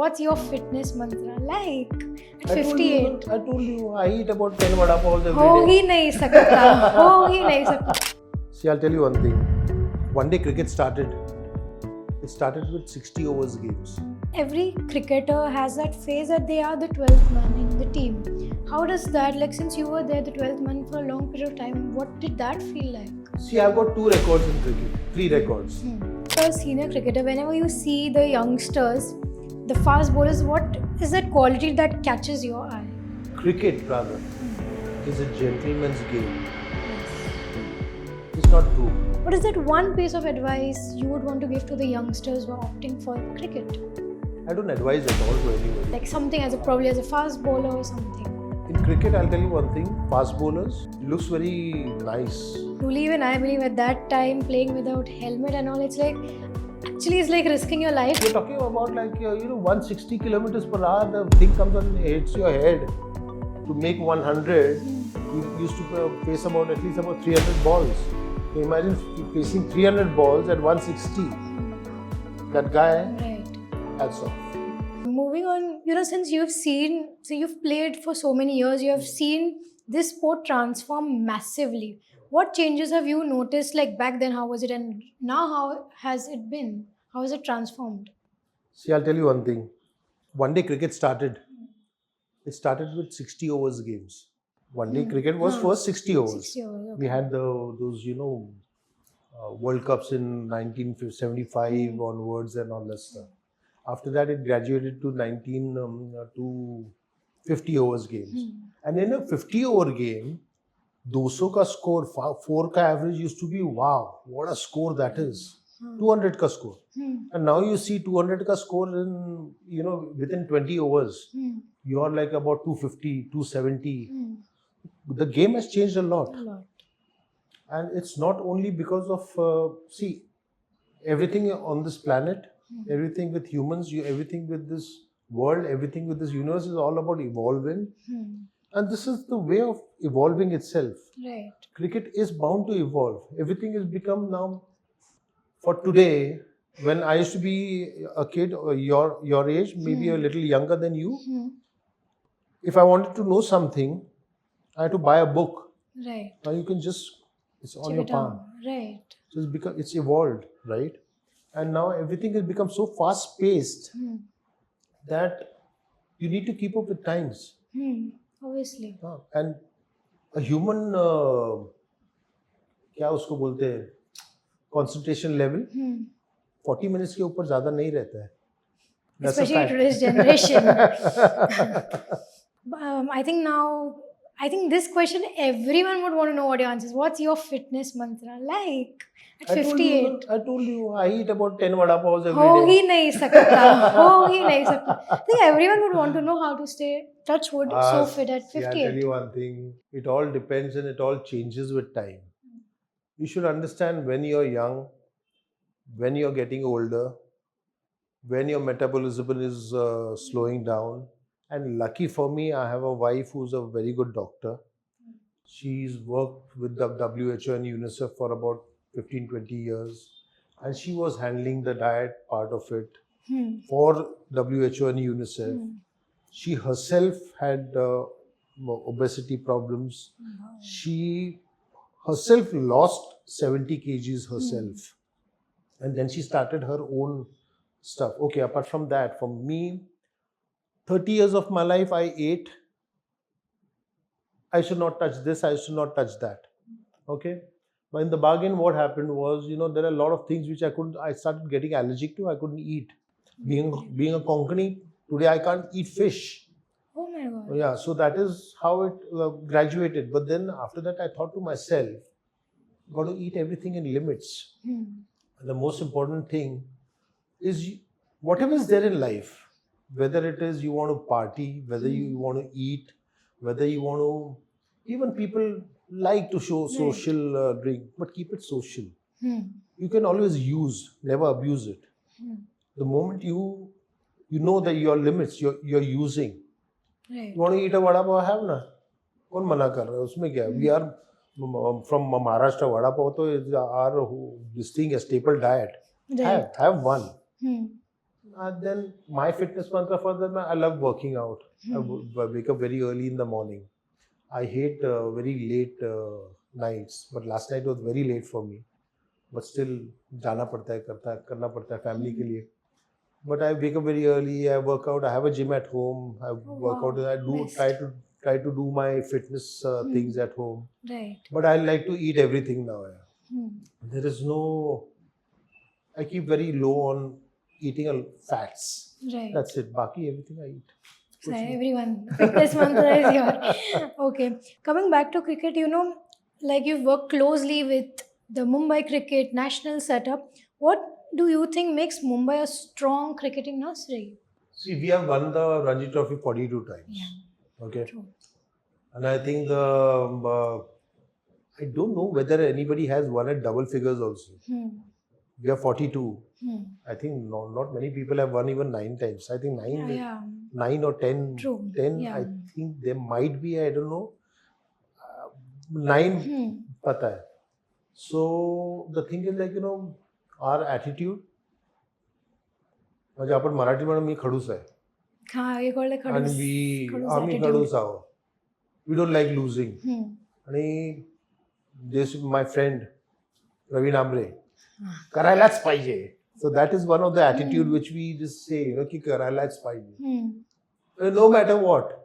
what's your fitness mantra? Like at I told 58. I told you, I eat about 10 vada pavs every हो day. ही नहीं सकता, हो ही नहीं सकता. See, I'll tell you one thing. One day cricket started. It started with 60 overs games. Every cricketer has that phase that they are the 12th man in the team. How does that, like since you were there, the 12th man for a long period of time, what did that feel like? See, I've got 2 records in cricket. 3 records. So as a senior cricketer, whenever you see the youngsters, the fast bowlers, what is that quality that catches your eye? Cricket, brother, is a gentleman's game. It's not true. What is that one piece of advice you would want to give to the youngsters who are opting for cricket? I don't advise at all to anybody. Like something probably as a fast bowler or something. In cricket, I'll tell you one thing. Fast bowlers looks very nice. Truly, even I believe at that time playing without helmet and all, it's like risking your life. You're talking about 160 kilometers per hour. The thing comes and hits your head. To make 100, you used to face at least about 300 balls. So imagine facing 300 balls at 160. That guy, Right. hats off. Moving on, since you've played for so many years, you have seen this sport transform massively. What changes have you noticed? Like back then, how was it, and now how has it been? How has it transformed? See, I'll tell you one thing. One day cricket started. It started with 60 overs games. One day cricket was first 60 overs. 60 overs, okay. We had those World Cups in 1975 onwards and all that stuff. After that, it graduated to 50 overs games. And in a 50 over game, 200 ka score, 4 ka average used to be, wow, what a score that is. 200 ka score. And now you see 200 ka score in, within 20 overs. You are like about 250, 270. The game has changed a lot. And it's not only because of, everything on this planet, everything with humans, everything with this world, everything with this universe is all about evolving. And this is the way of evolving itself. Right. Cricket is bound to evolve. Everything has become now, for today, when I used to be a kid, or your age, maybe a little younger than you, if I wanted to know something, I had to buy a book. Right. Now you can it's on Check your it palm. out. Right. So it's evolved, right? And now everything has become so fast paced that you need to keep up with times. Obviously. And a human, क्या उसको बोलते हैं, concentration level, 40 minutes के ऊपर ज़्यादा नहीं रहता है. That's a Especially fact. today's generation. I think this question everyone would want to know what your answer is. What's your fitness mantra? Like at 58. I told you, I eat about 10 vada pavs every हो day. ही नहीं सकता, हो ही नहीं सकता. I think everyone would want to know how to stay touch wood so fit at See, I'll tell 58. you one thing. It all depends and it all changes with time. You should understand when you're young, when you're getting older, when your metabolism is slowing down. And lucky for me, I have a wife who's a very good doctor. She's worked with the WHO and UNICEF for about 15-20 years. And she was handling the diet part of it for WHO and UNICEF. She herself had obesity problems. She herself lost 70 kgs herself. And then she started her own stuff. Okay, apart from that, for me, 30 years of my life, I ate. I should not touch this, I should not touch that. Okay? But in the bargain, what happened was, there are a lot of things which I started getting allergic to, I couldn't eat. Being a Konkani, today I can't eat fish. Oh my God. Yeah, so that is how it graduated. But then after that, I thought to myself, got to eat everything in limits. And the most important thing is whatever is there in life, whether it is you want to party, whether you want to eat, whether you want to, even people like to show social drink, but keep it social. You can always use, never abuse it. The moment you know that your limits, you're using. Right. You want to eat a vada pav, have na? कौन मना कर रहा है उसमें क्या? We are from Maharashtra, vada pav to is our this thing a staple diet. Right. Have one. then my fitness mantra for them, I love working out. I wake up very early in the morning. I hate very late nights, but last night was very late for me. But still, जाना पड़ता है, करना पड़ता है family के लिए. But I wake up very early. I work out. I have a gym at home. I work out. I do best. try to do my fitness things at home. Right. But I like to eat everything now. Yeah. Hmm. There is no. I keep very low on eating fats. Right. That's it. Baki everything I eat. So everyone, fitness mantra is your. Okay. Coming back to cricket, like you've worked closely with the Mumbai cricket national setup. What do you think makes Mumbai a strong cricketing nursery? See, we have won the Ranji Trophy 42 times. Yeah. Okay. True. And I think I don't know whether anybody has won at double figures also. We are 42. I think not many people have won even 9 times. I think 9 or 10. True. 10, Yeah. I think there might be, I don't know. 9, pata hai. So the thing is like, our attitude. म्हणजे आपण मराठी म्हणून मी खडूस आहे. आणि आम्ही खडूस आहोत. We don't like losing. आणि this my friend Ravi Namre. करायलाच पाहिजे. So that is one of the attitude which we just say, की करायलाच पाहिजे. No matter what,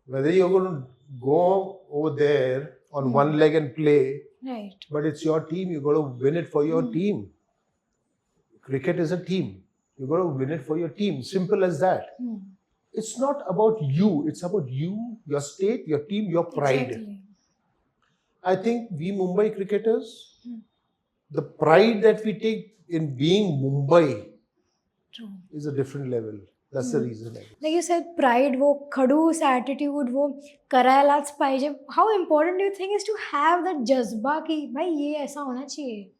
whether you're going to go over there on one leg and play, right? But it's your team. You got to win it for your team. Cricket is a team. You got to win it for your team. Simple as that. It's not about you. It's about you, your state, your team, your pride. Exactly. I think we Mumbai cricketers, the pride that we take in being Mumbai is a different level. That's the reason. Like you said, pride, वो खड़ूस attitude, वो करायलाच पाहिजे. How important do you think is to have that जज्बा कि भाई ये ऐसा होना चाहिए?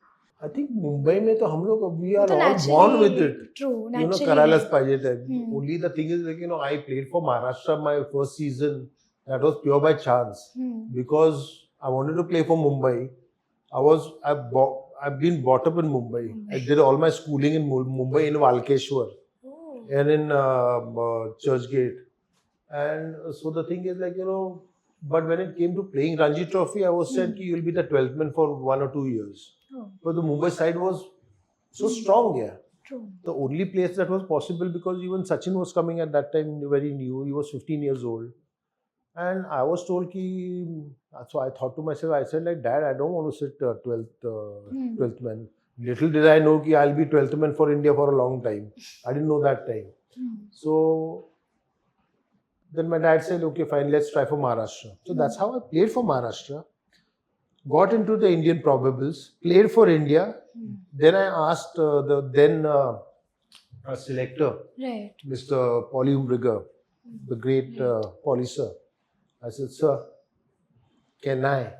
I think Mumbai में तो हम लोग we are तो all born with it. True, naturally. करायलाच पाहिजे. Only the thing is like I played for Maharashtra my first season. That was pure by chance because I wanted to play for Mumbai. I've been brought up in Mumbai. I did all my schooling in Mumbai in Walkeshwar. And in Churchgate. And so the thing is like, but when it came to playing Ranji Trophy, I was said you'll be the 12th man for 1 or 2 years. But the Mumbai side was so strong, yeah. True. The only place that was possible because even Sachin was coming at that time very new. He was 15 years old. And I was told so I thought to myself, I said like, Dad, I don't want to sit 12th man. Little did I know I'll be 12th man for India for a long time. I didn't know that time. So then my dad said, okay, fine, let's try for Maharashtra. So that's how I played for Maharashtra. Got into the Indian probables, played for India. Then I asked the then selector, right, Mr. Paulie Umbriger, the great Paulie sir. I said, sir, can I?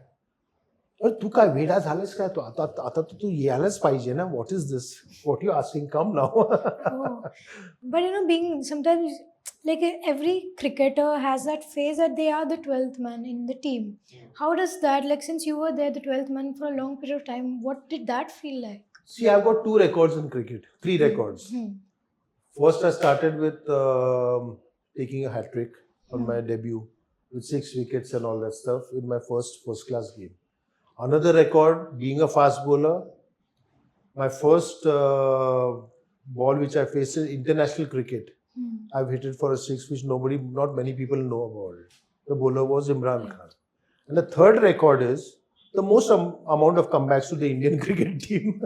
तू काय वेडा झालास काय तू आता तू यायलाच पाहिजे ना what is this what you asking come now but being sometimes like every cricketer has that phase that they are the 12th man in the team. How does that, like since you were there the 12th man for a long period of time, what did that feel like? See, I've got 2 records in cricket, 3 records. First I started with taking a hat trick on my debut with 6 wickets and all that stuff in my first class game. Another record, being a fast bowler, my first ball which I faced in international cricket, I've hit it for a 6 which not many people know about. The bowler was Imran Khan. And the third record is the most amount of comebacks to the Indian cricket team.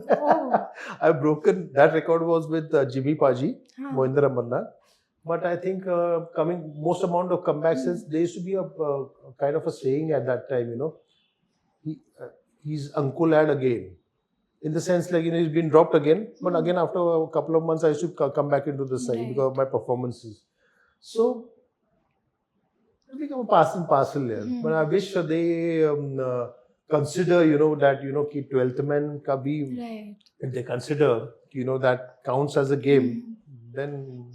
I've broken, that record was with Jimmy Paji, Mohinder Amarnath. But I think most amount of comebacks is, there used to be a kind of a saying at that time, he's Ankola again. In the sense like, he's been dropped again. But again, after a couple of months, I used to come back into the side because of my performances. So, it's become a part and parcel there. But I wish they consider, that, ki 12th man ka bhi, Right. if they consider, that counts as a game, then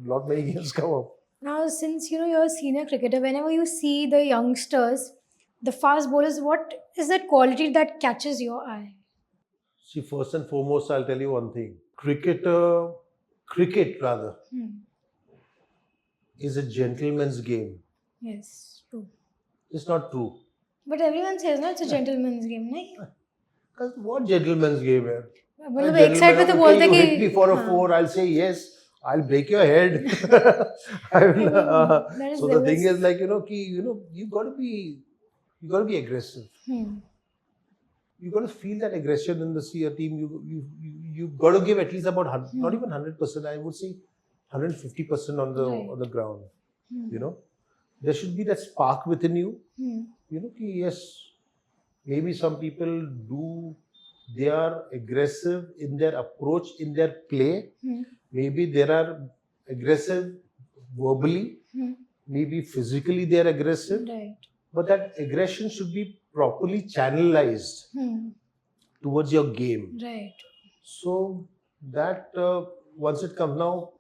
not many games come up. Now, since you're a senior cricketer, whenever you see the youngsters, the fast bowlers, what is that quality that catches your eye? See, first and foremost, I'll tell you one thing. Cricketer cricket rather, Hmm. is a gentleman's game. Yes, true. It's not true. But everyone says no, it's a gentleman's game, nahi? Because what gentleman's game है? A मतलब एक side पे gentleman, तो okay, बोलते you कि hit me for a हाँ, 4, I'll say yes. I'll break your head. I will, that is so the thing is like, you got to be aggressive. You got to feel that aggression in the your team. You got to give at least about not even 100%. I would say 150% on the Right. on the ground. You know, there should be that spark within you. Yes, maybe some people do. They are aggressive in their approach, in their play. Maybe they are aggressive verbally. Maybe physically they are aggressive. Right. But that aggression should be properly channelized towards your game. Right. So that once it comes now,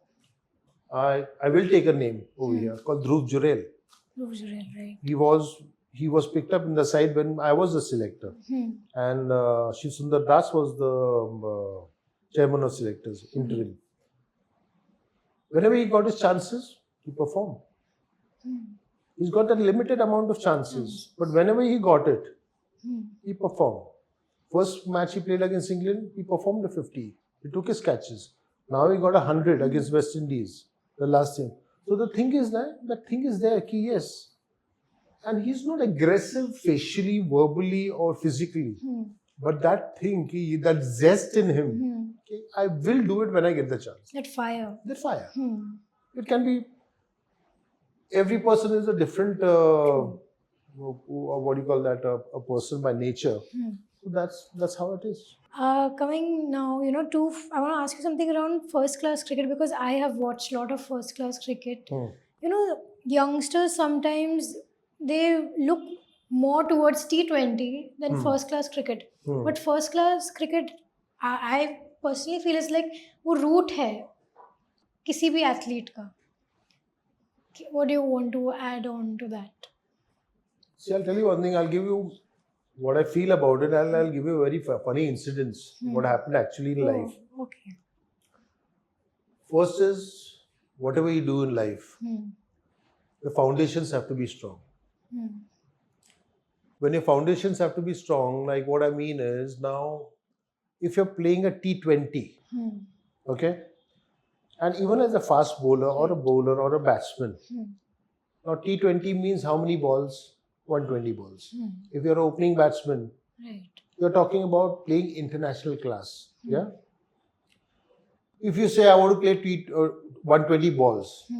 I will take a name over here called Dhruv Jurel. Right. He was picked up in the side when I was the selector, and Shiv Sundar Das was the chairman of selectors interim. Whenever he got his chances, he performed. He's got a limited amount of chances, but whenever he got it, he performed. First match he played against England, he performed a 50. He took his catches. Now he got 100 against West Indies, the last thing. So the thing is that thing is there, ki yes. And he's not aggressive facially, verbally, or physically. But that thing, that zest in him, I will do it when I get the chance. That fire. That fire. It can be, every person is a different, what do you call that, a person by nature. So that's how it is. Coming now, I want to ask you something around first class cricket because I have watched a lot of first class cricket. Youngsters sometimes they look more towards T20 than first class cricket. But first class cricket, I personally feel is like वो root है किसी भी athlete का. What do you want to add on to that? See, I'll tell you one thing. I'll give you what I feel about it, and I'll give you a very funny incidents. What happened actually in life. Okay. First is, whatever you do in life, the foundations have to be strong. When your foundations have to be strong, like what I mean is, now, if you're playing a T20, okay, and even as a fast bowler or a bowler or a batsman, now T20 means how many balls? 120 balls. If you're an opening batsman, Right. you're talking about playing international class. Yeah. If you say I want to play 120 balls,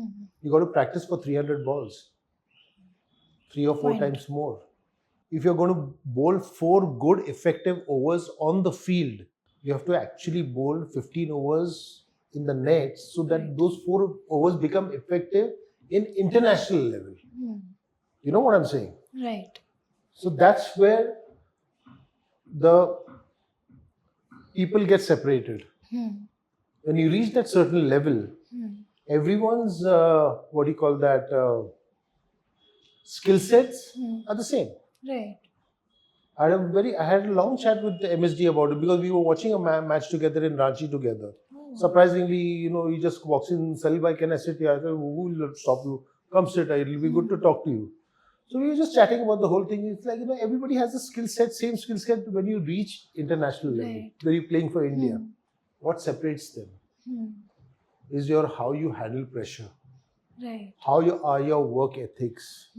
you got to practice for 300 balls, 3 or 4 Point. times more. If you're going to bowl 4 good effective overs on the field, you have to actually bowl 15 overs in the nets so that those 4 overs become effective in international level. You know what I'm saying? Right. So that's where the people get separated. When you reach that certain level, everyone's skill sets are the same. Right. I had a long chat with the MSD about it because we were watching a match together in Ranchi together. Surprisingly, he just walks in, Salil bhai, can I sit here? I said, who will stop you? Come sit, it'll be good to talk to you. So we were just chatting about the whole thing. It's like, everybody has a skill set, same skill set when you reach international level, Right. when you're playing for India. What separates them is how you handle pressure, Right. how are your work ethics,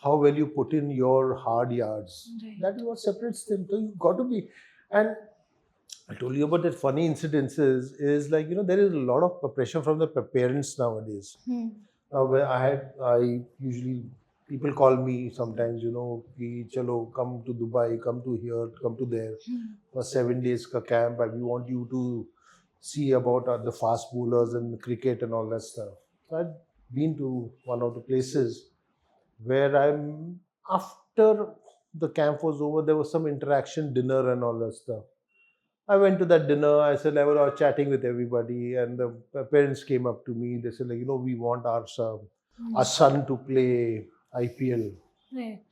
how well you put in your hard yards. Right. That is what separates them. So you got to be. And I told you about that funny incidences is like, there is a lot of pressure from the parents nowadays. Now, where I usually, people call me sometimes, ki, chalo, come to Dubai, come to here, come to there for 7 days ka camp, and we want you to see about the fast bowlers and cricket and all that stuff. So I've been to one of the places where after the camp was over, there was some interaction, dinner and all that stuff. I went to that dinner. I said, I was chatting with everybody, and the parents came up to me. They said, we want our son to play IPL. Right.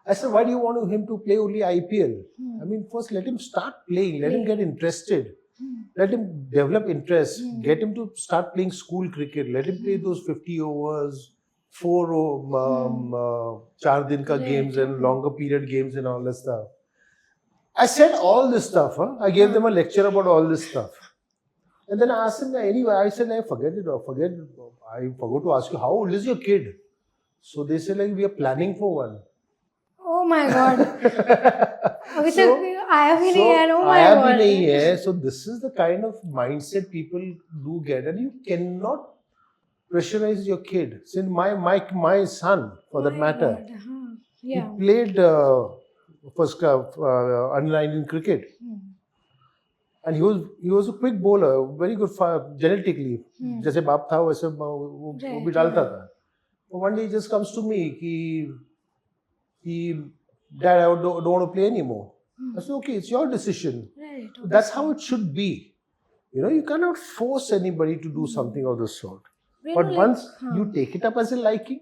I said, why do you want him to play only IPL? I mean, first let him start playing. Let him get interested. Let him develop interest. Get him to start playing school cricket. Let him play those 50 overs, char din ka Right. games and longer period games and all that stuff. I said all this stuff. I gave them a lecture about all this stuff. And then I asked him, anyway, I said, forget it. I forgot to ask you, how old is your kid? So they said, we are planning for one. Oh my God. अभी So- तक आया भी नहीं है. Oh my आया भी God. नहीं है. So this is the kind of mindset people do get, and you cannot pressurize your kid. Since my son, for that My matter, God. Yeah. he played first under 19 cricket, and he was a quick bowler, very good genetically. जैसे बाप था वैसे वो भी डालता था. One day he just comes to me कि Dad, I don't want to play anymore. I said, okay, it's your decision. Right. That's how it should be. You cannot force anybody to do something of the sort. But once you take it up as a liking,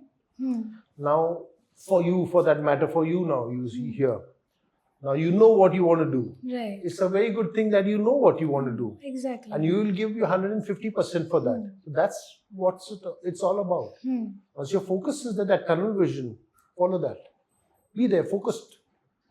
now for that matter, now, you see here. Now you know what you want to do. Right. It's a very good thing that you know what you want to do. Exactly. And you will give you 150% for that. So that's what it's all about. Once your focus is that tunnel vision, follow that. Be there, focused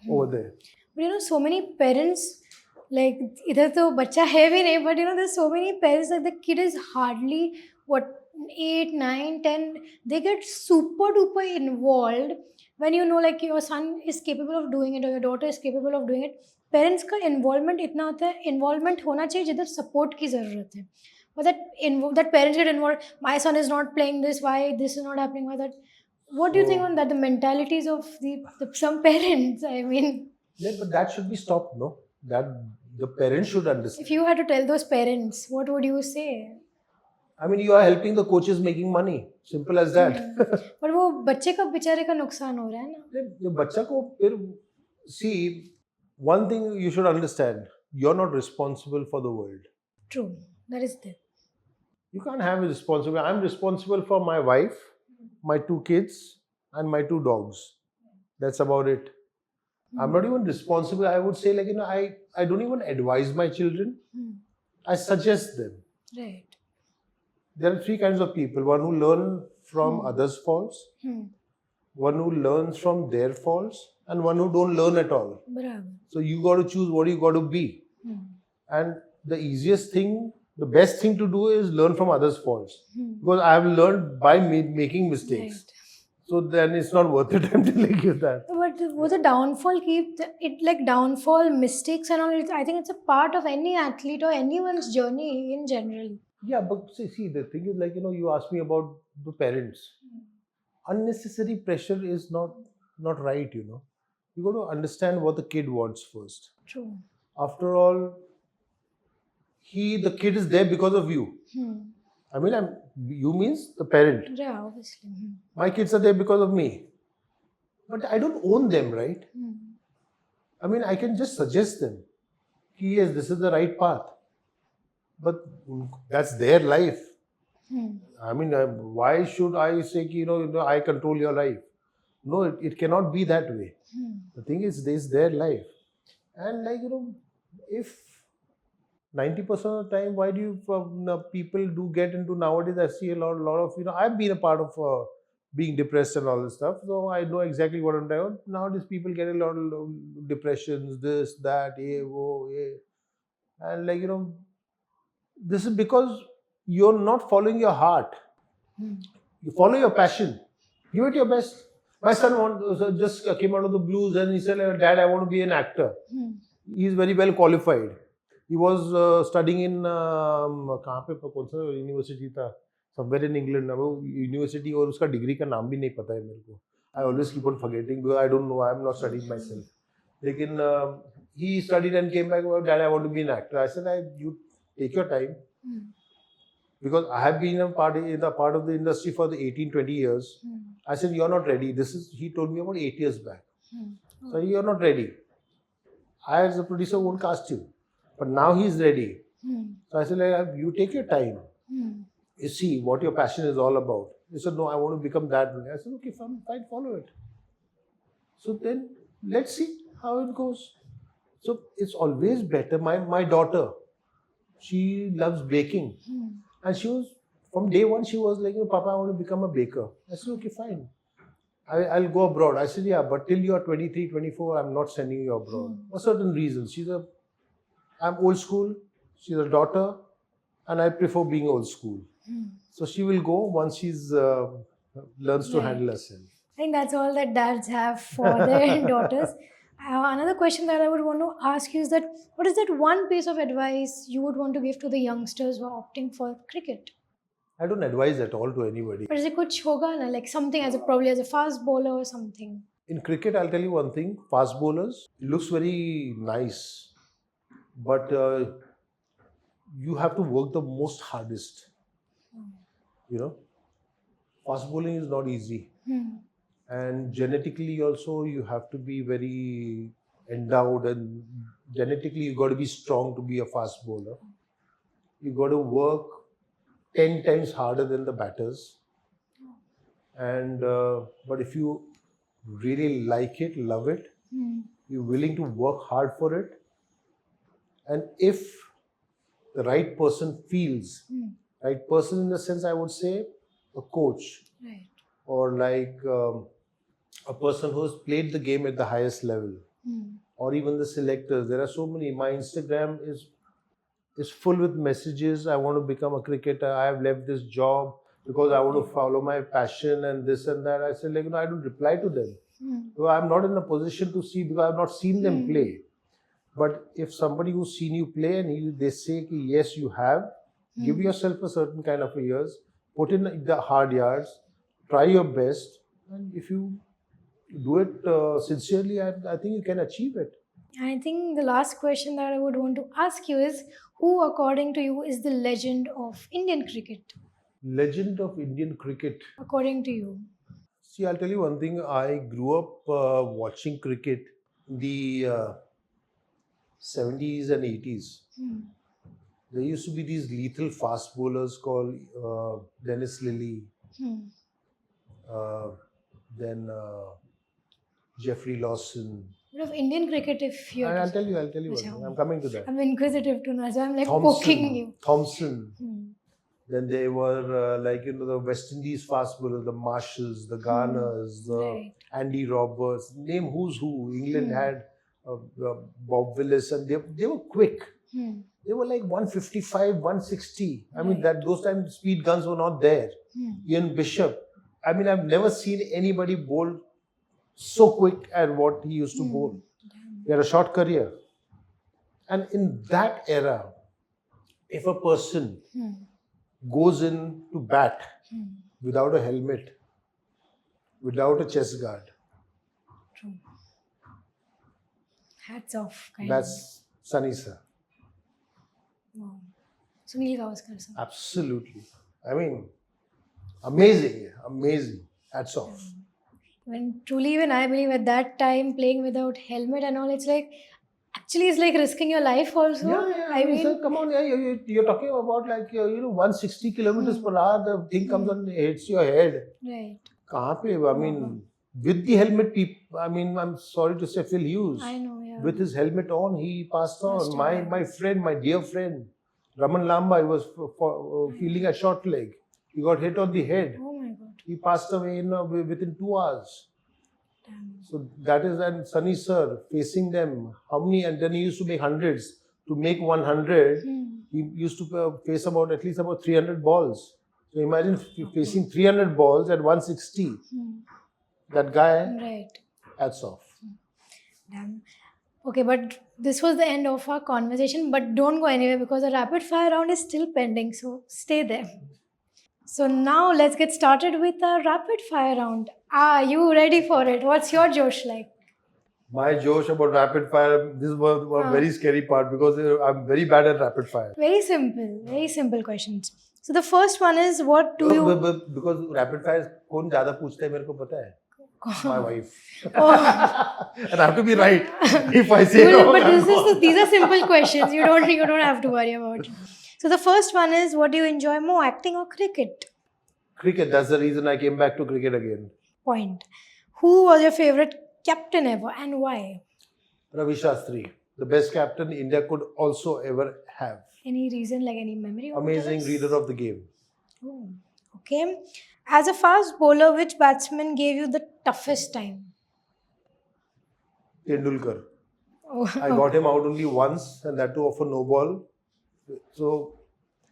over there. But so many parents, like, इधर तो बच्चा है भी नहीं, but there's so many parents that the kid is hardly 8, 9, 10. They get super duper involved when like your son is capable of doing it or your daughter is capable of doing it. Parents का involvement इतना होता है, involvement होना चाहिए जिधर support की ज़रूरत है. But that parents get involved. My son is not playing this. Why this is not happening? Why that? What do you think on that? The mentalities of some parents. I mean. Yeah, but that should be stopped, no? That the parents should understand. If you had to tell those parents, what would you say? I mean, you are helping the coaches making money. Simple as that. But वो बच्चे का बेचारे का नुकसान हो रहा है ना. ये बच्चा को फिर see, one thing you should understand: you're not responsible for the world. True, that is there. You can't have a responsibility. I'm responsible for my wife, my 2 kids, and my 2 dogs. That's about it. I'm not even responsible. I would say, I don't even advise my children. I suggest them. Right. There are 3 kinds of people. One who learn from others' faults, one who learns from their faults, and one who don't learn at all. Bravo. So you got to choose what you got to be. And the easiest thing, the best thing to do is learn from others' faults. Because I have learned by making mistakes. Right. So then it's not worth it. I'm telling you that. But was a downfall downfall, mistakes and all? I think it's a part of any athlete or anyone's journey in general. Yeah, but see, the thing is you asked me about the parents. Unnecessary pressure is not right, You got to understand what the kid wants first. True. After all, the kid is there because of you. I mean, you means the parent. Yeah, obviously. My kids are there because of me. But I don't own them, right? I mean, I can just suggest them. Yes, this is the right path. But that's their life. I mean, why should I say, I control your life? No, it cannot be that way. The thing is, this is their life. And if 90% of the time, why do you people do get into nowadays? I see a lot of I've been a part of being depressed and all this stuff, so I know exactly what I'm talking about. Nowadays, people get a lot of depressions, this, that, and this is because you're not following your heart. You follow your passion. Give it your best. My son just came out of the blues and he said, "Dad, I want to be an actor." He's very well qualified. He was studying in कहाँ पे कौन सा university था, somewhere in England. वो university और उसका degree का नाम भी नहीं पता है मेरे को. I always keep on forgetting because I don't know. I'm not studying myself. लेकिन he studied and came back. Dad, I want to be an actor. I said, you take your time. Because I have been a part of the industry for the 18-20 years. I said, you're not ready. He told me about 8 years back. So you're not ready. I as a producer won't cast you. But now he's ready. So I said, you take your time. You see what your passion is all about. He said, no, I want to become that. I said, okay, fine, follow it. So then let's see how it goes. So it's always better. My daughter, she loves baking. And she was, from day one, she was like, Papa, I want to become a baker. I said, okay, fine. I'll go abroad. I said, yeah, but till you are 23, 24, I'm not sending you abroad. For certain reasons. I'm old school. She's a daughter. And I prefer being old school. So she will go once she's learns to handle herself. I think that's all that dads have for their daughters. Another question that I would want to ask you is that what is that one piece of advice you would want to give to the youngsters who are opting for cricket? I don't advise at all to anybody. But is it kuch hoga na? Like something probably as a fast bowler or something. In cricket, I'll tell you one thing. Fast bowlers, it looks very nice. But you have to work the most hardest. You know, fast bowling is not easy. And genetically also, you have to be very endowed, and genetically you got to be strong to be a fast bowler. You got to work 10 times harder than the batters. And but if you really like it, love it, you're willing to work hard for it, and if the right person feels, right person in the sense, I would say a coach, Right. or like a person who's played the game at the highest level, or even the selectors. There are so many. My Instagram is full with messages. I want to become a cricketer. I have left this job because I want to follow my passion and this and that. I said, like, I don't reply to them. So I'm not in a position to see, because I've not seen them play. But if somebody who's seen you play and they say, yes, you have, give yourself a certain kind of a years, put in the hard yards, try your best, and if you do it sincerely, I think you can achieve it. I think the last question that I would want to ask you is who, according to you, is the legend of Indian cricket? Legend of Indian cricket. According to you. See, I'll tell you one thing. I grew up watching cricket in the 70s and 80s. There used to be these lethal fast bowlers called Dennis Lilly, then Jeffrey Lawson. But of Indian cricket, if you're... I'll tell you. I'm coming to that. I'm inquisitive to know, so I'm like poking you. Thompson. Then they were the West Indies fast bowlers, the Marshalls, the Garners, the Andy Roberts. Name who's who. England had Bob Willis, and they were quick. They were like 155, 160. I mean, those times speed guns were not there. Ian Bishop. I mean, I've never seen anybody bowl so quick at what he used to bowl. He had a short career. And in that era, if a person goes in to bat without a helmet, without a chest guard, True. Hats off. That's Sunny sir. Wow. Sunil Gavaskar sir. Absolutely. I mean, amazing. Hats off. When truly, even I believe at that time, playing without helmet and all, it's like risking your life also. Yeah. I mean, sir, come on, you're talking about 160 kilometers per hour. The thing comes and hits your head. Right. Kahan pe? I mean, with the helmet, I'm sorry to say, Phil Hughes. I know, yeah. With his helmet on, he passed on. My dear friend, Raman Lamba, he was fielding a short leg. He got hit on the head. Oh my God. He passed away within 2 hours. Damn. So that is, and Sunny sir facing them. How many? And then he used to make hundreds. To make 100, he used to face at least about 300 balls. So imagine facing 300 balls at 160. That guy, Right. hats off. Damn. Okay, but this was the end of our conversation. But don't go anywhere because the rapid fire round is still pending. So stay there. So now let's get started with the rapid fire round. Are you ready for it? What's your Josh like? My Josh about rapid fire, this was a very scary part because I'm very bad at rapid fire. Very simple questions. So the first one is, what do you... Because rapid fire, कौन ज़्यादा पूछता है मेरे को पता है? My wife. Oh. And I have to be right. If I say wrong, But these are simple questions. You don't have to worry about it. So the first one is, what do you enjoy more, acting or cricket? Cricket. That's the reason I came back to cricket again. Point. Who was your favorite captain ever and why? Ravi Shastri, the best captain India could also ever have. Any reason, like any memory? over Amazing this? reader of the game. Oh, okay. As a fast bowler, which batsman gave you the toughest time? Tendulkar. Oh, I got him out only once, and that too of a no ball. So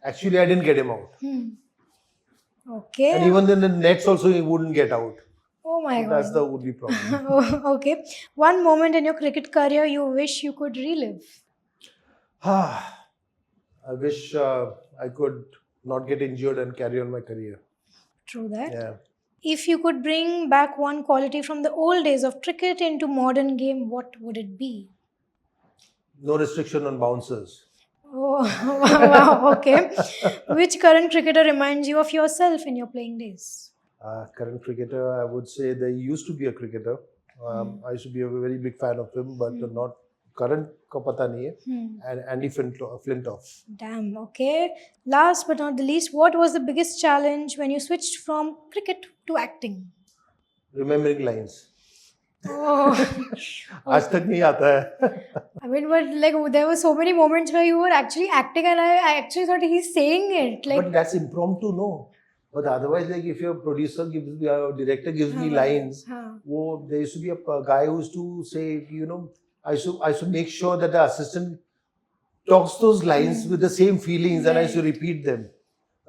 actually, I didn't get him out. And okay. even then, the nets also he wouldn't get out. Oh my So that's god. the only problem. Oh, okay. One moment in your cricket career you wish you could relive. I wish I could not get injured and carry on my career. True that. Yeah. If you could bring back one quality from the old days of cricket into modern game, what would it be? No restriction on bouncers. Oh, wow, okay. Which current cricketer reminds you of yourself in your playing days? Current cricketer, I would say there used to be a cricketer. I used to be a very big fan of him, but not current ka pata nahi hai. And Andy Flintoff. Damn, okay. Last but not the least, what was the biggest challenge when you switched from cricket to acting? Remembering lines. Oh, आज तक नहीं आता है. I mean, but like there were so many moments where you were actually acting, and I actually thought he's saying it. Like, But that's impromptu, no. But otherwise, like if your producer gives me, or director gives me lines, there used to be a guy who used to say, I used to make sure that the assistant talks those lines with the same feelings, and I used to repeat them.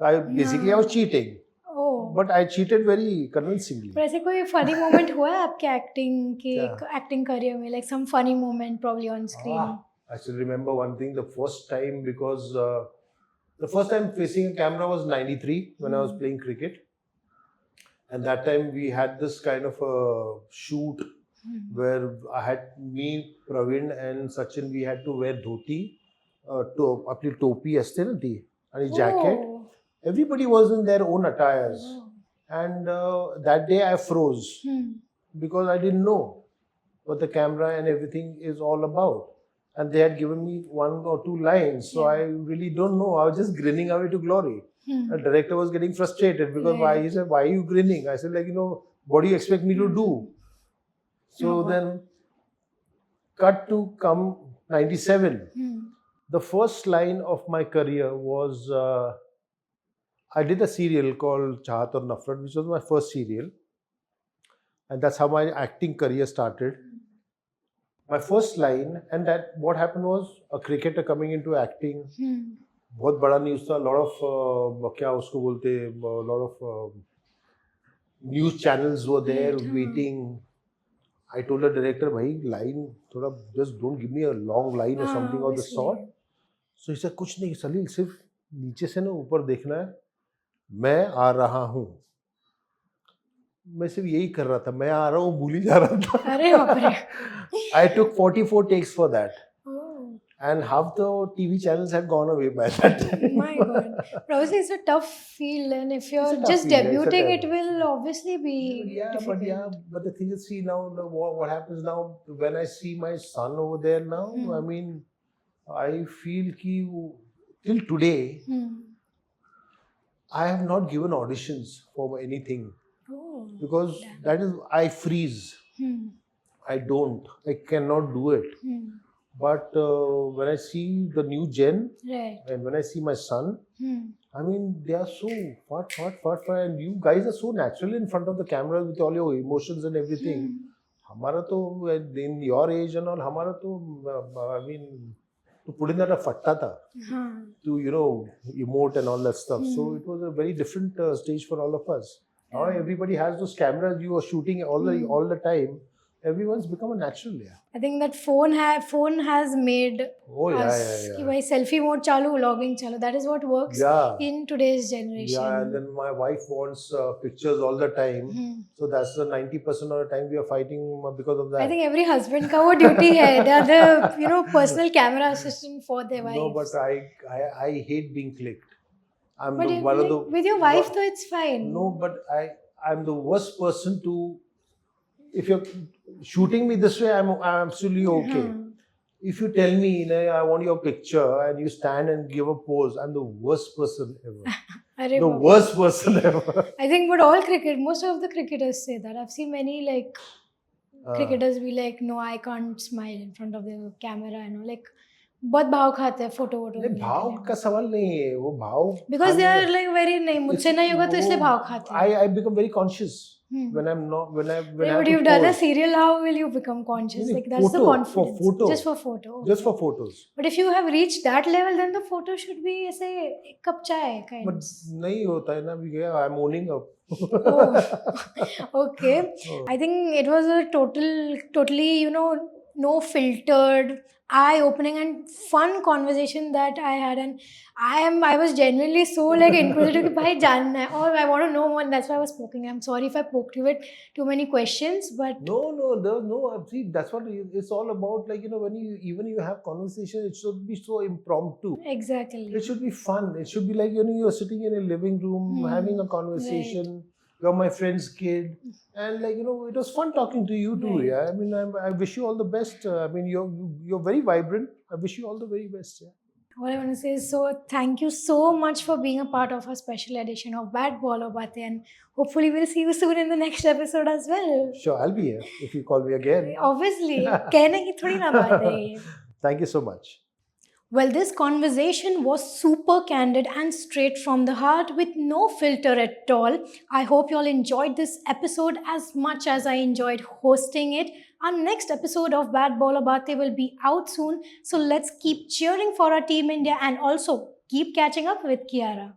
I was cheating, oh. but I cheated very convincingly. पर ऐसे कोई funny moment हुआ है आपके acting career में, like some funny moment probably on screen? I still remember one thing. The first time, because the first time facing a camera was '93 when I was playing cricket, and that time we had this kind of a shoot where I had me, Praveen, and Sachin. We had to wear dhoti, अपनी टोपी असते ना ती आणि jacket. Oh. Everybody was in their own attires, and that day I froze because I didn't know what the camera and everything is all about. And they had given me one or two lines, so I really don't know. I was just grinning away to glory. The director was getting frustrated because he said, "Why are you grinning?" I said, what do you expect me to do? So then, cut to come '97. The first line of my career was I did a serial called Chahat aur Nafrat, which was my first serial, and that's how my acting career started. My first line, and that what happened was a cricketer coming into acting. बहुत बड़ा news था. lot of क्या उसको बोलते, lot of news channels were there waiting. I told the director, भाई line थोड़ा just don't give me a long line or something of the sort. So he said, कुछ नहीं सलील, सिर्फ नीचे से ना ऊपर देखना है, मैं आ रहा हूँ. मैं सिर्फ यही कर रहा था, मैं आ रहा हूँ भूल ही जा रहा था. अरे बाप रे. I took 44 takes for that. And half the TV channels had gone away by that time. My God. But obviously, it's a tough field, and if you're tough just field, it's a debuting, tough- it will obviously be difficult. But the thing is, see now, what happens now when I see my son over there now, I mean, I feel till today, I have not given auditions for anything because that is, I freeze. I don't. I cannot do it. But when I see the new gen, and when I see my son, I mean, they are so fat, and you guys are so natural in front of the camera with all your emotions and everything. हमारा तो in your age and all, हमारा तो I mean, to put in that a fatta tha, to emote and all that stuff. So it was a very different stage for all of us. Now everybody has those cameras. You are shooting all the time. Everyone's become a natural. I think that phone has made us कि भाई selfie mode चालू, vlogging चालू. That is what works in today's generation. Yeah, and then my wife wants pictures all the time. So that's the 90% of the time we are fighting because of that. I think every husband का वो duty है. They are the personal camera assistant for their wives. No, but I hate being clicked. With your wife though, it's fine. No, but I'm the worst person to. If you're shooting me this way, I'm absolutely okay. If you tell me, I want your picture, and you stand and give a pose, I'm the worst person ever. The worst person ever. I think, but most of the cricketers say that. I've seen many cricketers be like, no, I can't smile in front of the camera, बहुत भाव खाते हैं photo वोटो नहीं, लेने के भाव लिए का सवाल नहीं है, वो भाव because they are like very नहीं मुझसे नहीं होगा तो इसलिए भाव खाते हैं I become very conscious when I'm not when I but have to you've done a pose. serial how will you become conscious नहीं, like that's the photo, confidence for photo, just for photo just okay. for photos. But if you have reached that level then the photo should be ऐसे एक cup चाय But kinds नहीं होता है ना, अभी I'm owning up. oh okay Oh. I think it was a totally no filtered eye-opening and fun conversation that I had and I was genuinely so like inquisitive कि भाई जानना है और I want to know more and that's why I was poking I'm sorry if I poked you with too many questions but No, there's no. See, that's what it's all about. Like, when you have conversation, it should be so impromptu. exactly It should be fun. It should be like, you're sitting in a living room having a conversation. You're my friend's kid, and like, it was fun talking to you too. Right. Yeah, I mean, I wish you all the best. I mean, you're very vibrant. I wish you all the very best. Yeah. What I want to say is so thank you so much for being a part of our special edition of Bad Ball or Baatein and hopefully we'll see you soon in the next episode as well. Sure, I'll be here if you call me again. Obviously, कहने की थोड़ी ना बात है ये. Thank you so much. Well, this conversation was super candid and straight from the heart with no filter at all. I hope you all enjoyed this episode as much as I enjoyed hosting it. Our next episode of Bad Baller Bate will be out soon. So let's keep cheering for our Team India and also keep catching up with Kiara.